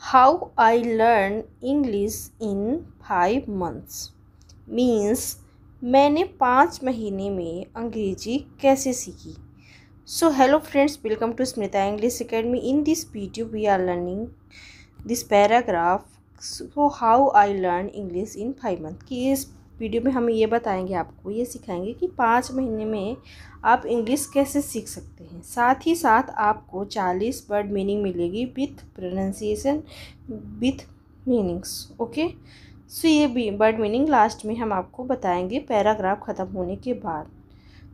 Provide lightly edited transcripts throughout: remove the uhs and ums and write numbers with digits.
How I learn English in 5 months means मैंने 5 महीने में अंग्रेजी कैसे सीखी. So hello friends, welcome to Smrita English Academy. In this video we are learning this paragraph. So how I learn English in 5 months. कि इस video में हम ये बताएंगे, आपको ये सिखाएंगे कि 5 महीने में आप इंग्लिश कैसे सीख सकते हैं. साथ ही साथ आपको 40 वर्ड मीनिंग मिलेगी with pronunciation with meanings. Okay, so ये वर्ड मीनिंग लास्ट में हम आपको बताएंगे पैराग्राफ ख़त्म होने के बाद.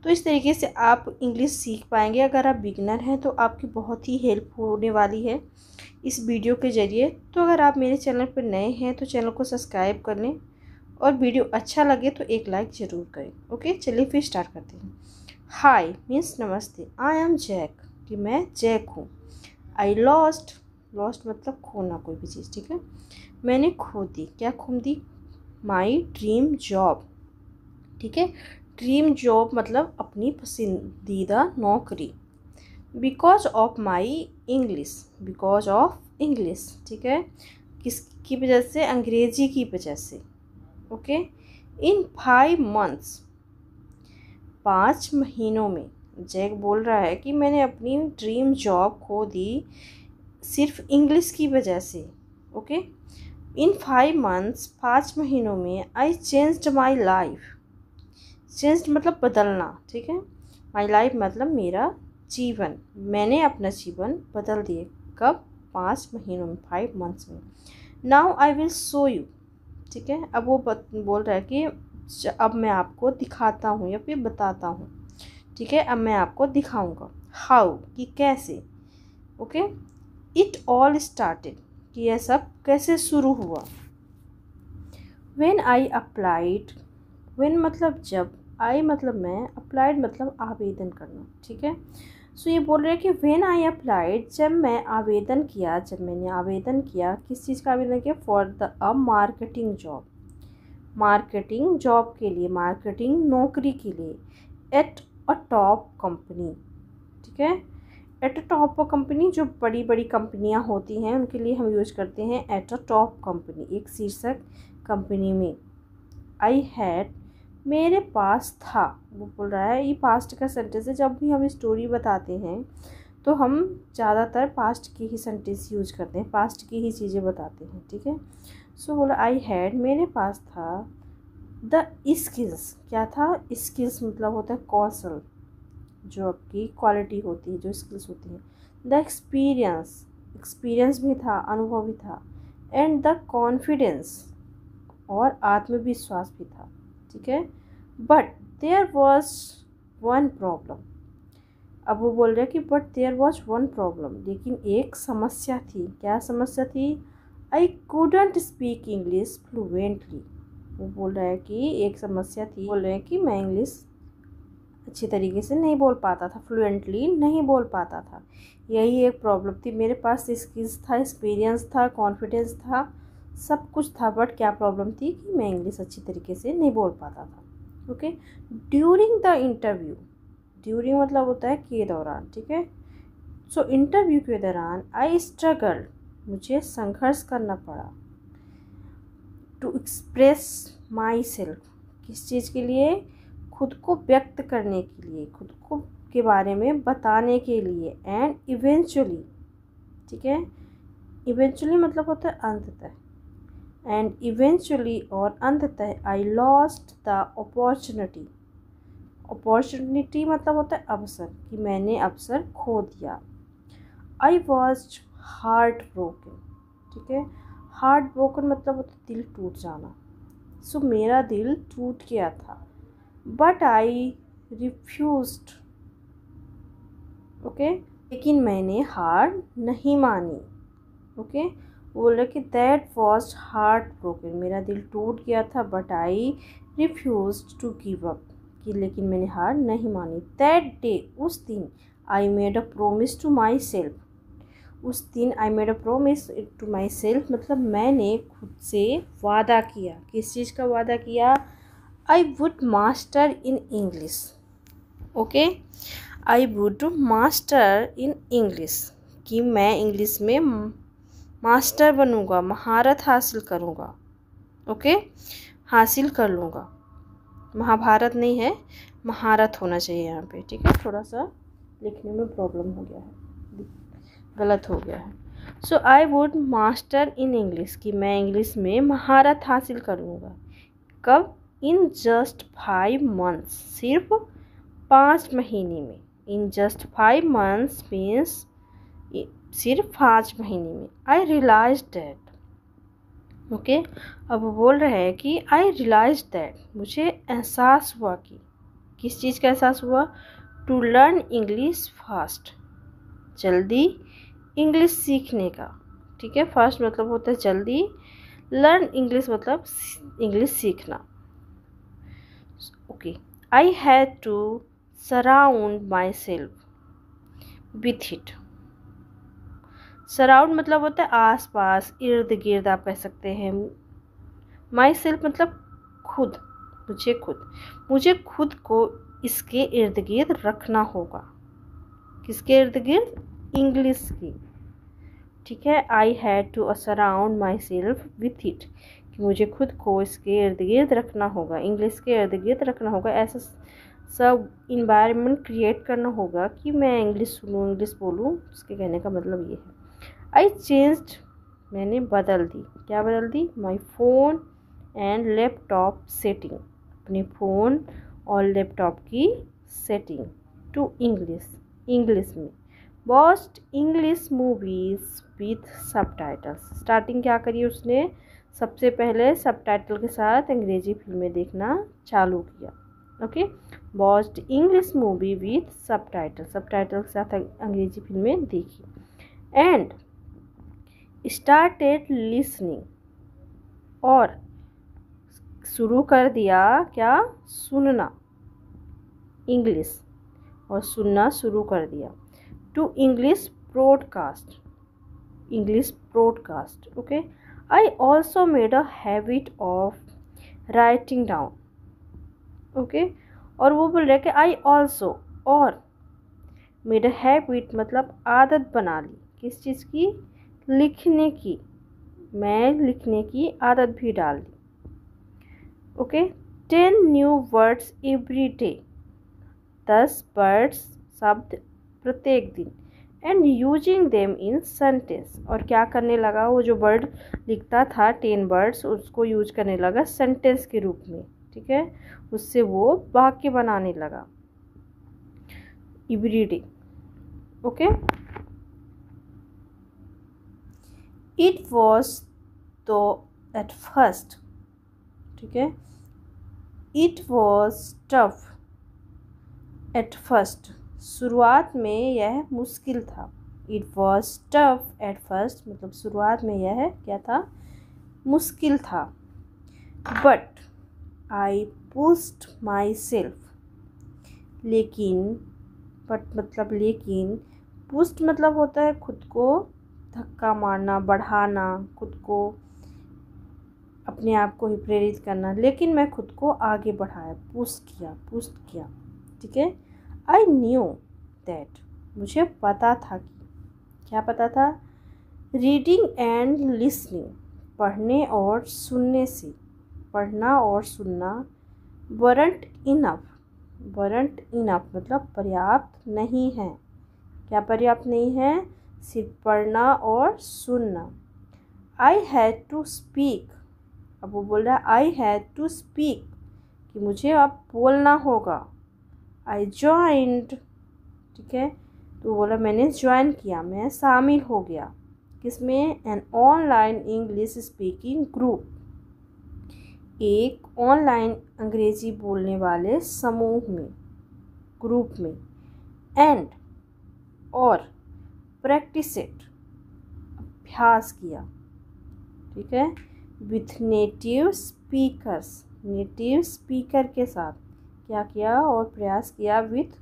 तो इस तरीके से आप इंग्लिश सीख पाएंगे. अगर आप बिगिनर हैं तो आपकी बहुत ही हेल्प होने वाली है इस वीडियो के ज़रिए. तो अगर आप मेरे चैनल पर नए हैं तो चैनल को सब्सक्राइब कर लें और वीडियो अच्छा लगे तो एक लाइक ज़रूर करें. ओके, चलिए फिर स्टार्ट करते हैं. हाय मीन्स नमस्ते. आई एम जैक, कि मैं जैक हूँ. आई लॉस्ट मतलब खोना कोई भी चीज़. ठीक है, मैंने खो दी. क्या खो दी? My dream job. ठीक है, ड्रीम जॉब मतलब अपनी पसंदीदा नौकरी. Because of my English. Because of English. ठीक है, किसकी वजह से? अंग्रेजी की वजह से. ओके, इन 5 months 5 महीनों में जैक बोल रहा है कि मैंने अपनी ड्रीम जॉब खो दी सिर्फ इंग्लिश की वजह से. ओके, इन 5 months 5 महीनों में आई चेंज्ड माई लाइफ. चेंज्ड मतलब बदलना. ठीक है, माई लाइफ मतलब मेरा जीवन. मैंने अपना जीवन बदल दिए. कब? 5 महीनों में, 5 months में. Now I will show you. ठीक है, अब वो बोल रहा है कि अब मैं आपको दिखाता हूँ या फिर बताता हूँ. ठीक है, अब मैं आपको दिखाऊंगा. हाउ, कि कैसे. ओके, इट ऑल स्टार्टेड, कि यह सब कैसे शुरू हुआ. When I applied. व्हेन मतलब जब, आई मतलब मैं, अप्लाइड मतलब आवेदन करना. ठीक है, सो ये बोल रहे हैं कि व्हेन आई अप्लाइड, जब मैं आवेदन किया, जब मैंने आवेदन किया. किस चीज़ का आवेदन किया? For the marketing job. Marketing job के लिए, मार्केटिंग नौकरी के लिए. At a top company. ठीक है, एट अ टॉप कंपनी, जो बड़ी बड़ी कंपनियां होती हैं उनके लिए हम यूज करते हैं एट अ टॉप कंपनी, एक शीर्षक कंपनी में. आई हैड, मेरे पास था. वो बोल रहा है, ये पास्ट का सेंटेंस है. जब भी हम स्टोरी बताते हैं तो हम ज़्यादातर पास्ट की ही सेंटेंस यूज करते हैं, पास्ट की ही चीज़ें बताते हैं. ठीक है, सो बोला आई हैड, मेरे पास था. द स्किल्स, क्या था? स्किल्स मतलब होता है कौशल, जो आपकी क्वालिटी होती है, जो स्किल्स होती हैं. द एक्सपीरियंस, एक्सपीरियंस भी था, अनुभव भी था. एंड द कॉन्फिडेंस, और आत्मविश्वास भी था. ठीक है, but there was one problem. अब वो बोल रहे हैं कि but there was one problem, लेकिन एक समस्या थी. क्या समस्या थी? I couldn't speak English fluently. वो बोल रहा है कि एक समस्या थी. बोल रहे हैं कि मैं इंग्लिश अच्छी तरीके से नहीं बोल पाता था, फ्लुएंटली नहीं बोल पाता था. यही एक प्रॉब्लम थी. मेरे पास स्किल्स था, एक्सपीरियंस था, कॉन्फिडेंस था, सब कुछ था, बट क्या प्रॉब्लम थी? कि मैं इंग्लिश अच्छी तरीके से नहीं बोल पाता था. Okay, during the interview. During मतलब होता है के दौरान. ठीक है, सो इंटरव्यू के दौरान आई स्ट्रगल, मुझे संघर्ष करना पड़ा. टू एक्सप्रेस माई सेल्फ, किस चीज़ के लिए? खुद को व्यक्त करने के लिए, खुद को के बारे में बताने के लिए. And eventually. ठीक है, इवेंचुअली मतलब होता है अंततः. एंड इवेंचुअली और अंततः I lost the opportunity. Opportunity मतलब होता है अवसर, कि मैंने अवसर खो दिया. I was heart broken. ठीक है, हार्ट ब्रोकन मतलब होता है दिल टूट जाना. सो मेरा दिल टूट गया था. But I refused. ओके, लेकिन मैंने हार नहीं मानी. ओके, बोल रहे कि दैट वॉज हार्ट ब्रोकन, मेरा दिल टूट गया था. But I refused to give up, कि लेकिन मैंने हार नहीं मानी. दैट डे, उस दिन. I made a promise to myself. उस दिन I made a promise to myself मतलब मैंने खुद से वादा किया. किस चीज़ का वादा किया? आई would master in English. Okay, I would master in English, कि मैं इंग्लिश में मास्टर बनूंगा, महारत हासिल करूंगा। ओके, हासिल कर लूँगा। महाभारत नहीं है, महारत होना चाहिए यहाँ पे। ठीक है, थोड़ा सा लिखने में प्रॉब्लम हो गया है, गलत हो गया है। So I would master in English, कि मैं इंग्लिश में महारत हासिल कर लूँगा। कब? इन जस्ट 5 months, सिर्फ 5 महीने में। इन जस्ट 5 months मीन्स सिर्फ 5 महीने में। आई रियलाइज दैट। ओके, अब वो बोल रहे हैं कि आई रियलाइज दैट, मुझे एहसास हुआ कि, किस चीज़ का एहसास हुआ? टू लर्न इंग्लिश फास्ट, जल्दी इंग्लिश सीखने का। ठीक है, फास्ट मतलब होता है जल्दी, लर्न इंग्लिश मतलब इंग्लिश सीखना। Okay, I had to surround myself with it. Surround मतलब होता है आस पास, इर्द गिर्द आप कह सकते हैं। माई सेल्फ मतलब खुद, मुझे खुद को इसके इर्द गिर्द रखना होगा। किसके इर्द गिर्द? इंग्लिश की। ठीक है, I had to surround myself with it, कि मुझे खुद को इसके इर्द गिर्द रखना होगा, इंग्लिश के इर्द गिर्द रखना होगा। ऐसा सब इन्वायरमेंट क्रिएट करना होगा कि मैं इंग्लिश सुनूँ, इंग्लिश बोलूँ। उसके कहने का मतलब ये है। आई चेंज्ड, मैंने बदल दी। क्या बदल दी? My phone and laptop setting, अपने फ़ोन और लैपटॉप की सेटिंग टू इंग्लिश में। Watched English movies with subtitles. Starting क्या करी उसने? सबसे पहले सबटाइटल के साथ अंग्रेजी फिल्में देखना चालू किया। Okay, watched English movie with subtitle के साथ अंग्रेजी फिल्में देखी। एंड स्टार्टेड लिसनिंग, और शुरू कर दिया क्या? सुनना इंग्लिश, और सुनना शुरू कर दिया। To English broadcast. Okay, I also made a habit of writing down. Okay, और वो बोल रहे कि आई ऑल्सो, और मेड अ हैबिट मतलब आदत बना ली। किस चीज़ की? लिखने की। मैं लिखने की आदत भी डाल दी। Okay, 10 new words every day, 10 words शब्द प्रत्येक दिन। And using them in sentence, और क्या करने लगा? वो जो वर्ड लिखता था 10 वर्ड्स, उसको यूज करने लगा सेंटेंस के रूप में। ठीक है, उससे वो वाक्य बनाने लगा every day. Okay, it was तो एट फर्स्ट, ठीक है, it was tough at first, शुरुआत में यह मुश्किल था। It was tough at first मतलब शुरुआत में यह क्या था? मुश्किल था। But I pushed my self, लेकिन, बट मतलब लेकिन, पुश्ड मतलब होता है खुद को धक्का मारना, बढ़ाना, खुद को अपने आप को ही प्रेरित करना। लेकिन मैं खुद को आगे बढ़ाया, पुश किया। ठीक है, आई न्यू दैट, मुझे पता था कि, क्या पता था? रीडिंग एंड लिसनिंग, पढ़ने और सुनने से, पढ़ना और सुनना वरंट इनफ मतलब पर्याप्त नहीं है। क्या पर्याप्त नहीं है? सिर्फ पढ़ना और सुनना। आई हैड टू स्पीक, अब वो बोल रहा है आई हैड टू स्पीक, कि मुझे अब बोलना होगा। आई जॉइंड, ठीक है, तो बोला मैंने ज्वाइन किया, मैं शामिल हो गया। किसमें? An online English speaking group, एक ऑनलाइन अंग्रेजी बोलने वाले समूह में, ग्रुप में। एंड, और प्रैक्टिसेड, अभ्यास किया। ठीक है, with native speakers, native speaker के साथ क्या किया? और प्रयास किया विथ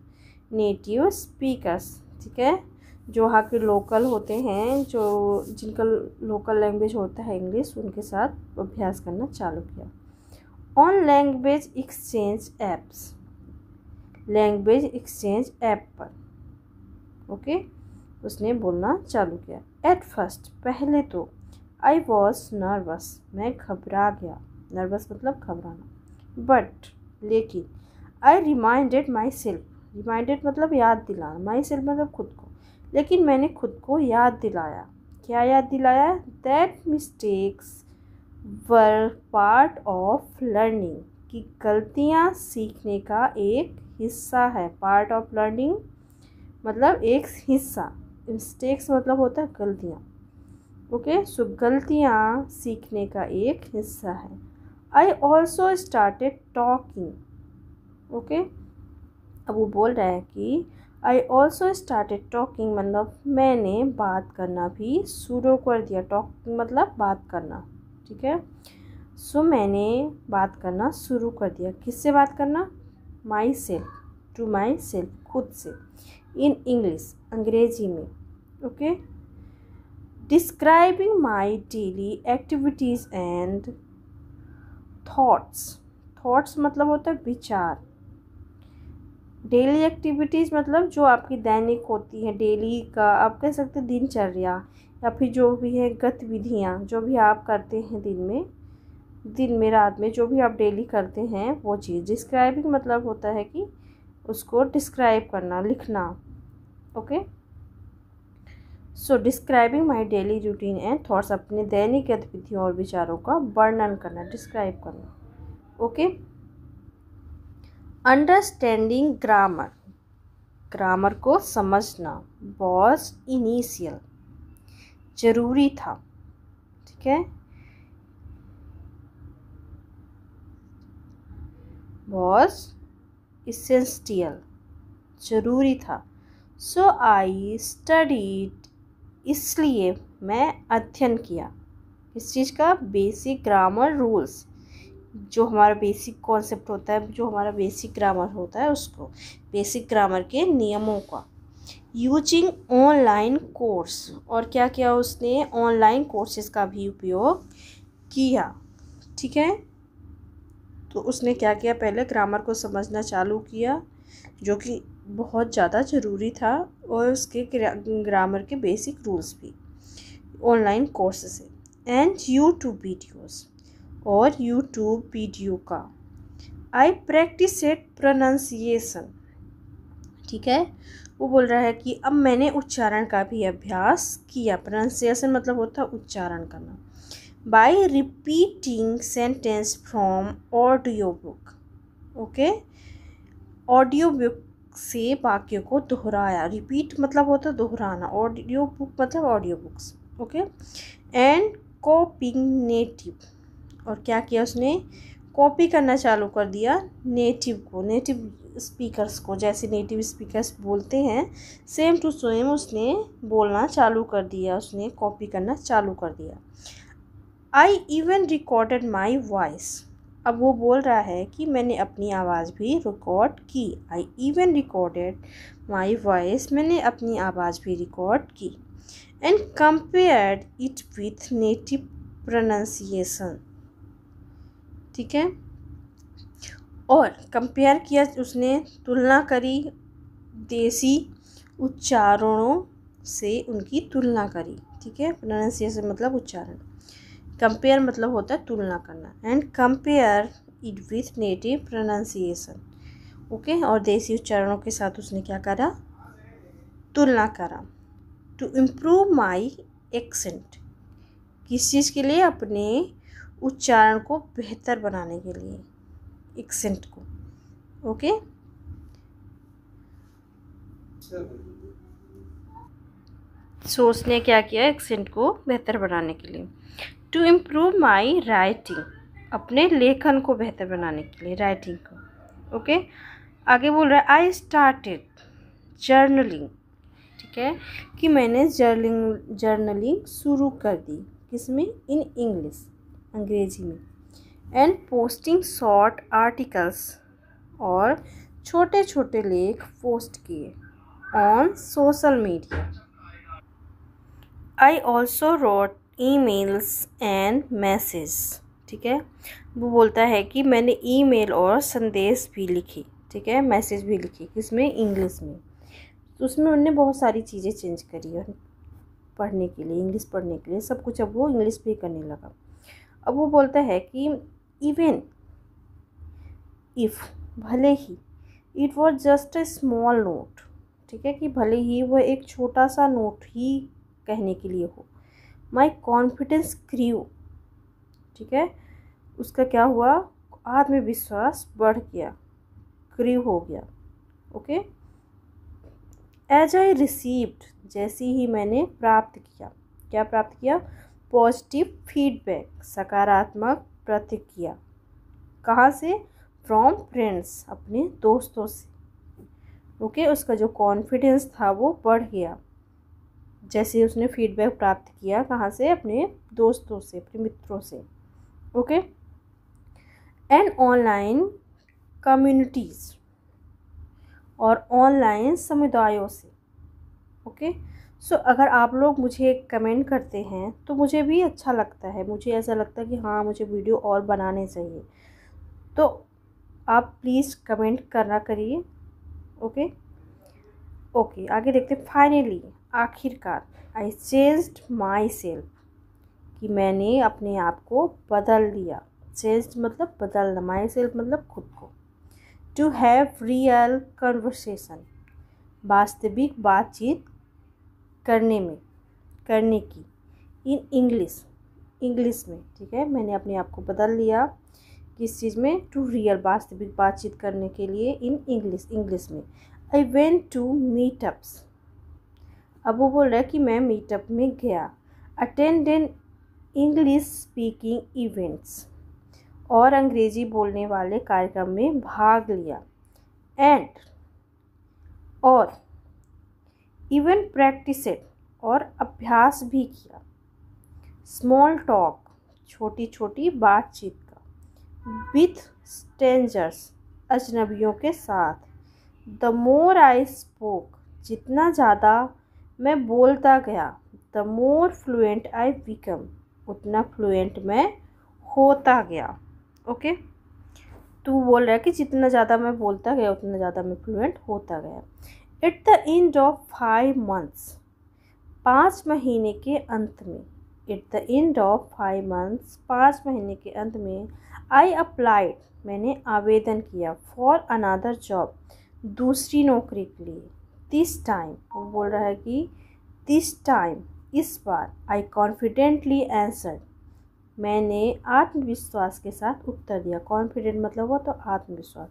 नेटिव स्पीकर्स। ठीक है, जो वहाँ के लोकल होते हैं, जो जिनका लोकल लैंग्वेज होता है इंग्लिश, उनके साथ अभ्यास करना चालू किया। On language exchange apps, language exchange app पर, ओके, उसने बोलना चालू किया। एट फर्स्ट पहले तो आई वॉज नर्वस मैं घबरा गया, नर्वस मतलब घबराना, बट लेकिन आई रिमाइंडेड माई सेल्फ, रिमाइंडेड मतलब याद दिलाना, माई सेल्फ मतलब खुद को, लेकिन मैंने खुद को याद दिलाया, क्या याद दिलाया, that mistakes were part of learning, कि गलतियाँ सीखने का एक हिस्सा है, पार्ट ऑफ लर्निंग मतलब एक हिस्सा, मिस्टेक्स मतलब होता है गलतियाँ, ओके, सो गलतियाँ सीखने का एक हिस्सा है। I also started talking, okay, अब वो बोल रहा है कि आई ऑल्सो स्टार्टेड टॉकिंग मतलब मैंने बात करना भी शुरू कर दिया, टॉकिंग मतलब बात करना, ठीक है। सो मैंने बात करना शुरू कर दिया, किससे बात करना, myself, to myself, खुद से, इन इंग्लिश अंग्रेजी में, okay. Describing my daily activities and thoughts, thoughts मतलब होता है विचार, डेली एक्टिविटीज़ मतलब जो आपकी दैनिक होती हैं, डेली का आप कह सकते हैं दिनचर्या, या फिर जो भी है गतिविधियाँ जो भी आप करते हैं दिन में रात में जो भी आप डेली करते हैं वो चीज़। डिस्क्राइबिंग मतलब होता है कि उसको डिस्क्राइब करना, लिखना, okay. So describing my daily routine and thoughts, अपने दैनिक गतिविधियों और विचारों का वर्णन करना, डिस्क्राइब करना, ओके। अंडरस्टैंडिंग ग्रामर, ग्रामर को समझना, वॉज इनिशियल जरूरी था, ठीक है, वॉज इसेंशियल जरूरी था। सो आई स्टडीड, इसलिए मैं अध्ययन किया, इस चीज़ का, बेसिक ग्रामर रूल्स, जो हमारा बेसिक कॉन्सेप्ट होता है, जो हमारा बेसिक ग्रामर होता है उसको, बेसिक ग्रामर के नियमों का। यूजिंग ऑनलाइन कोर्स, और क्या किया उसने, ऑनलाइन कोर्सेज का भी उपयोग किया, ठीक है। तो उसने क्या किया, पहले ग्रामर को समझना चालू किया जो कि बहुत ज़्यादा ज़रूरी था, और उसके ग्रामर के बेसिक रूल्स भी ऑनलाइन कोर्स से, एंड यूट्यूब वीडियोस, और यूट्यूब वीडियो का। आई प्रैक्टिस एट प्रोनाउंसिएशन, ठीक है, वो बोल रहा है कि अब मैंने उच्चारण का भी अभ्यास किया, प्रोनाउंसिएशन मतलब होता है उच्चारण करना, bye repeating sentence from audio book, okay, audio book से वाक्यों को दोहराया, रिपीट मतलब होता है दोहराना, ऑडियो बुक मतलब audio books, okay, and कॉपिंग native, और क्या किया उसने, कॉपी करना चालू कर दिया नेटिव को, नेटिव स्पीकर्स को, जैसे नेटिव स्पीकर्स बोलते हैं सेम टू सेम उसने बोलना चालू कर दिया, उसने कॉपी करना चालू कर दिया। I even recorded my voice, अब वो बोल रहा है कि मैंने अपनी आवाज़ भी रिकॉर्ड की, I even recorded my voice, मैंने अपनी आवाज़ भी रिकॉर्ड की, and compared it with native pronunciation, ठीक है, और कंपेयर किया उसने, तुलना करी, देसी उच्चारणों से उनकी तुलना करी, ठीक है, प्रोनाउंसिएशन मतलब उच्चारण, कंपेयर मतलब होता है तुलना करना, and compare it with native pronunciation, okay, और देसी उच्चारणों के साथ उसने क्या करा, तुलना करा। टू इम्प्रूव माई एक्सेंट, किस चीज़ के लिए, अपने उच्चारण को बेहतर बनाने के लिए, एक्सेंट को, ओके। सो उसने क्या किया, एक्सेंट को बेहतर बनाने के लिए। टू इम्प्रूव माई राइटिंग, अपने लेखन को बेहतर बनाने के लिए, राइटिंग को, ओके। आगे बोल रहा है आई स्टार्टेड जर्नलिंग, ठीक है, कि मैंने जर्नलिंग शुरू कर दी, किसमें, इन इंग्लिश अंग्रेजी में, एंड पोस्टिंग शॉर्ट आर्टिकल्स, और छोटे छोटे लेख पोस्ट किए, on social media. I also wrote emails and message, ठीक है, वो बोलता है कि मैंने ईमेल और संदेश भी लिखी, ठीक है, मैसेज भी लिखी, किसमें, इंग्लिश में। तो उसमें उन्होंने बहुत सारी चीज़ें चेंज करी, और पढ़ने के लिए, इंग्लिश पढ़ने के लिए, सब कुछ अब वो इंग्लिश पे करने लगा। अब वो बोलता है कि इवन इफ़, भले ही, it was just a small note, ठीक है, कि भले ही वो एक छोटा सा नोट ही कहने के लिए हो, माई कॉन्फिडेंस ग्रीव, ठीक है, उसका क्या हुआ, आत्मविश्वास बढ़ गया, ग्रीव हो गया। ओके, एज आई रिसीव्ड, जैसे ही मैंने प्राप्त किया, क्या प्राप्त किया, पॉजिटिव फीडबैक, सकारात्मक प्रतिक्रिया, कहाँ से, फ्रॉम फ्रेंड्स, अपने दोस्तों से। ओके, उसका जो कॉन्फिडेंस था वो बढ़ गया जैसे उसने फीडबैक प्राप्त किया, कहाँ से, अपने दोस्तों से, अपने मित्रों से। ओके, एंड ऑनलाइन कम्युनिटीज़, और ऑनलाइन समुदायों से। ओके, सो अगर आप लोग मुझे कमेंट करते हैं तो मुझे भी अच्छा लगता है, मुझे ऐसा लगता है कि हाँ मुझे वीडियो और बनाने चाहिए, तो आप प्लीज़ कमेंट करना करिए। ओके ओके, आगे देखते हैं। फाइनली, आखिरकार, आई चेंज्ड माई सेल्फ, कि मैंने अपने आप को बदल लिया। चेंज्ड मतलब बदलना, माई सेल्फ मतलब खुद को। टू हैव रियल कन्वर्सेशन, वास्तविक बातचीत करने की, इन इंग्लिश में, ठीक है, मैंने अपने आप को बदल लिया किस चीज़ में, टू रियल, वास्तविक बातचीत करने के लिए, इन इंग्लिश में। आई वेंट टू मीटअप्स, अब वो बोल रहा है कि मैं मीटअप में गया। Attend an English speaking events, और अंग्रेजी बोलने वाले कार्यक्रम में भाग लिया। एंड, और, इवन प्रैक्टिसेड, और अभ्यास भी किया। स्मॉल टॉक, छोटी छोटी बातचीत का। विथ स्ट्रेंजर्स, अजनबियों के साथ। द मोर आई स्पोक, जितना ज़्यादा मैं बोलता गया। The more fluent I become, उतना फ्लुएंट मैं होता गया। ओके, तो बोल रहा है कि जितना ज़्यादा मैं बोलता गया उतना ज़्यादा मैं फ्लुएंट होता गया। At the end of 5 months, 5 महीने के अंत में। At the end of 5 months, 5 महीने के अंत में। आई अप्लाइड, मैंने आवेदन किया। फॉर अनदर जॉब, दूसरी नौकरी के लिए। दिस टाइम, वो बोल रहा है कि दिस टाइम, इस बार। आई कॉन्फिडेंटली आंसर्ड, मैंने आत्मविश्वास के साथ उत्तर दिया। कॉन्फिडेंट मतलब वो तो आत्मविश्वास।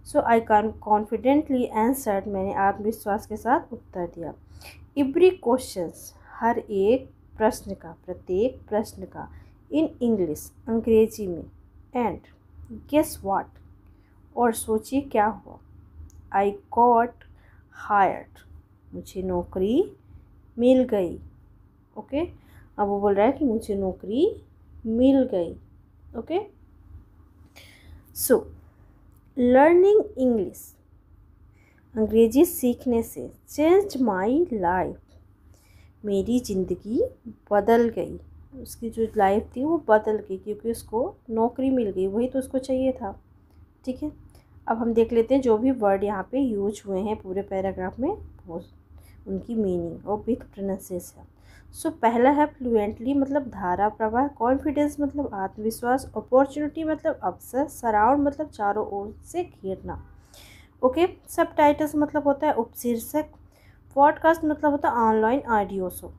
सो आई कॉन्फिडेंटली आंसर्ड, मैंने आत्मविश्वास के साथ उत्तर दिया। एवरी क्वेश्चंस, हर एक प्रश्न का, प्रत्येक प्रश्न का। इन इंग्लिश, अंग्रेजी में। एंड गेस व्हाट, और सोचिए क्या हुआ। आई गॉट हायर्ड, मुझे नौकरी मिल गई। ओके, अब वो बोल रहा है कि मुझे नौकरी मिल गई। ओके, सो लर्निंग इंग्लिश, अंग्रेजी सीखने से, चेंज माई लाइफ, मेरी ज़िंदगी बदल गई। उसकी जो लाइफ थी वो बदल गई क्योंकि उसको नौकरी मिल गई, वही तो उसको चाहिए था। ठीक है, अब हम देख लेते हैं जो भी वर्ड यहाँ पे यूज हुए हैं पूरे पैराग्राफ में, वो उनकी मीनिंग और विथ प्रोनाउंसिएशन। सो पहला है फ्लुएंटली मतलब धारा प्रवाह, कॉन्फिडेंस मतलब आत्मविश्वास, अपॉर्चुनिटी मतलब अवसर, सराउंड मतलब चारों ओर से घेरना। ओके, सब टाइटल्स मतलब होता है उपशीर्षक, पॉडकास्ट मतलब होता है ऑनलाइन ऑडियो शो,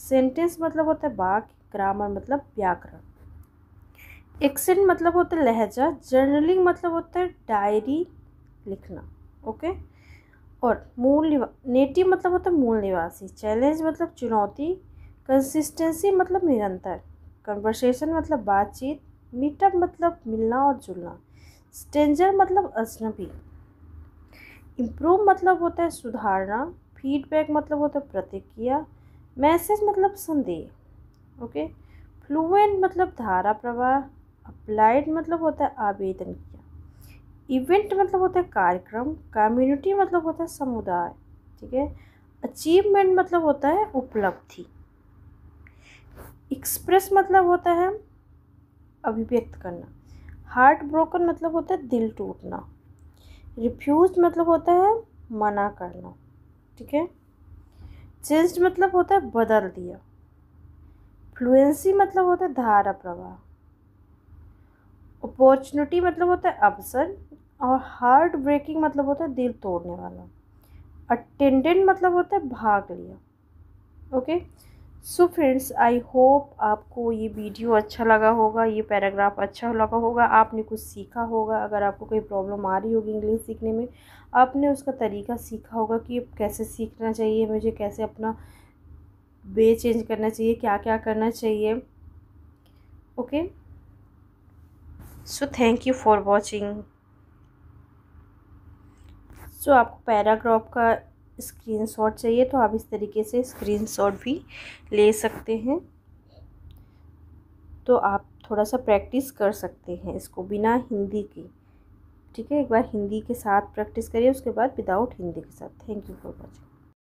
सेंटेंस मतलब होता है वाक्य, ग्रामर मतलब व्याकरण, एक्सेंट मतलब होता है लहजा, जर्नलिंग मतलब होता है डायरी लिखना। ओके, और नेटिव मतलब होता है मूल निवासी, चैलेंज मतलब चुनौती, कंसिस्टेंसी मतलब निरंतर, कन्वर्सेशन मतलब बातचीत, मीटअप मतलब मिलना और जुलना, स्ट्रेंजर मतलब अजनबी, इम्प्रूव मतलब होता है सुधारना, फीडबैक मतलब होता है प्रतिक्रिया, मैसेज मतलब संदेह। ओके, फ्लुएंट मतलब धारा प्रवाह, अप्लाइड मतलब होता है आवेदन किया, इवेंट मतलब होता है कार्यक्रम, कम्युनिटी मतलब होता है समुदाय। ठीक है, अचीवमेंट मतलब होता है उपलब्धि, एक्सप्रेस मतलब होता है अभिव्यक्त करना, हार्ट ब्रोकन मतलब होता है दिल टूटना, रिफ्यूज मतलब होता है मना करना। ठीक है, चेंज्ड मतलब होता है बदल दिया। फ्लुएंसी मतलब होता है धारा प्रवाह। अपॉर्चुनिटी मतलब होता है अवसर। और हार्ट ब्रेकिंग मतलब होता है दिल तोड़ने वाला। अटेंडेंट मतलब होता है भाग लिया। Okay, so friends, I hope आपको ये वीडियो अच्छा लगा होगा, ये पैराग्राफ अच्छा लगा होगा, आपने कुछ सीखा होगा। अगर आपको कोई प्रॉब्लम आ रही होगी इंग्लिश सीखने में, आपने उसका तरीका सीखा होगा कि कैसे सीखना चाहिए, मुझे कैसे अपना वे चेंज करना चाहिए, क्या क्या करना चाहिए। Okay, so thank you for watching. So आपको पैराग्राफ का स्क्रीनशॉट चाहिए तो आप इस तरीके से स्क्रीनशॉट भी ले सकते हैं। तो आप थोड़ा सा प्रैक्टिस कर सकते हैं इसको बिना हिंदी की। ठीक है, एक बार हिंदी के साथ प्रैक्टिस करिए, उसके बाद विदाउट हिंदी के साथ। Thank you for watching.